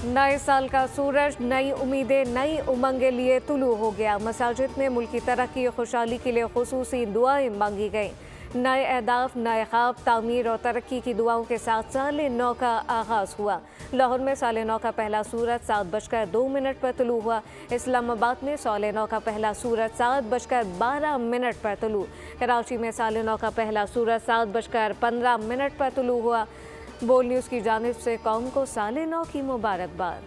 नए साल का सूरज नई उम्मीदें नई उमंगें लिए तुलू हो गया। मसाजिद में मुल्की तरक्की और खुशहाली के लिए खुसूसी दुआएं मांगी गईं। नए अहदाफ, नए ख्वाब, तामीर और तरक्की की दुआओं के साथ साल नौ का आगाज़ हुआ। लाहौर में साल नौ का पहला सूरज 7:02 पर तुलू हुआ। इस्लामाबाद में साल नौ का पहला सूरज 7:12 पर तुलू। कराची में साल नौ का पहला सूरज 7:15 पर तुलू हुआ। बोल न्यूज़ की जानिब से कौम को साल नौ की मुबारकबाद।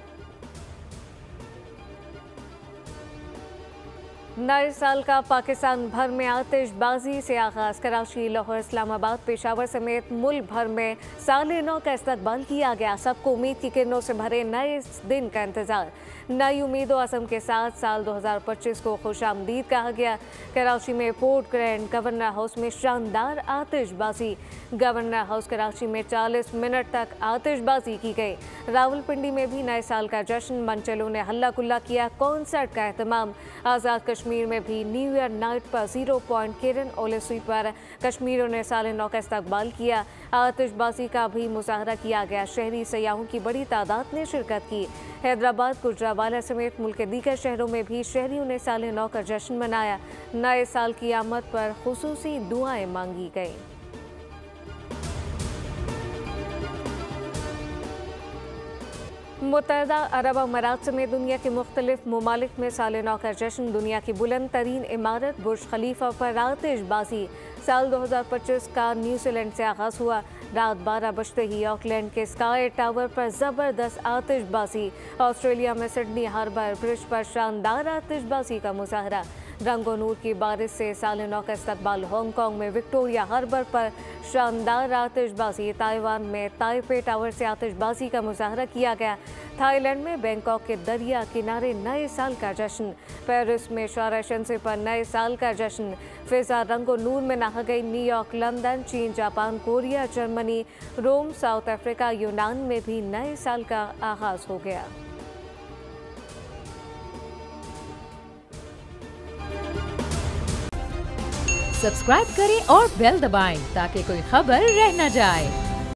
नए साल का पाकिस्तान भर में आतिशबाजी से आगाज़। कराची, लाहौर, इस्लामाबाद, पेशावर समेत मुल्क भर में साल नौ का इस्तकबाल किया गया। सबको उम्मीद की किरणों से भरे नए दिन का इंतज़ार। नई उम्मीद और अज़म के साथ साल 2025 को खुशामदीद कहा गया। कराची में पोर्ट ग्रैंड गवर्नर हाउस में शानदार आतिशबाजी। गवर्नर हाउस कराची में 40 मिनट तक आतिशबाजी की गई। रावलपिंडी में भी नए साल का जश्न, मंचलों ने हल्ला गुल्ला किया। कॉन्सर्ट का एहतमाम। आज़ाद कश्मीर में भी न्यू ईयर नाइट पर 0 पॉइंट किरण ओलसी पर कश्मीरियों ने साल नौ का इस्तकबाल किया। आतिशबाजी का भी मुजाहरा किया गया। शहरी सयाहों की बड़ी तादाद ने शिरकत की। हैदराबाद, गुजरावाला समेत मुल्क के दीगर शहरों में भी शहरियों ने साल नौ का जश्न मनाया। नए साल की आमद पर खुसूसी दुआएं मांगी गईं। मुत्तहदा अरब अमारात समेत दुनिया के मुख्तलिफ ममालिक में साल नौ का जश्न। दुनिया की बुलंद तरीन इमारत बुर्ज खलीफा पर आतिशबाजी। साल 2025 का न्यूजीलैंड से आगाज़ हुआ। रात 12 बजते ही ऑकलैंड के स्काई टावर पर ज़बरदस्त आतिशबाजी। ऑस्ट्रेलिया में सिडनी हार्बर ब्रिज पर शानदार आतिशबाजी का मुजाहरा। रंगो नूर की बारिश से साल नौ का इस्तकबाल। हांगकांग में विक्टोरिया हार्बर पर शानदार आतिशबाजी। ताइवान में ताइपे टावर से आतिशबाजी का मुजाहरा किया गया। थाईलैंड में बैंकॉक के दरिया किनारे नए साल का जश्न। पेरिस में शारा शंसे पर नए साल का जश्न। फिजा रंगो नूर में नहा गई। न्यूयॉर्क, लंदन, चीन, जापान, कोरिया, जर्मनी, रोम, साउथ अफ्रीका, यूनान में भी नए साल का आगाज़ हो गया। सब्सक्राइब करें और बेल दबाएं ताकि कोई खबर रह न जाए।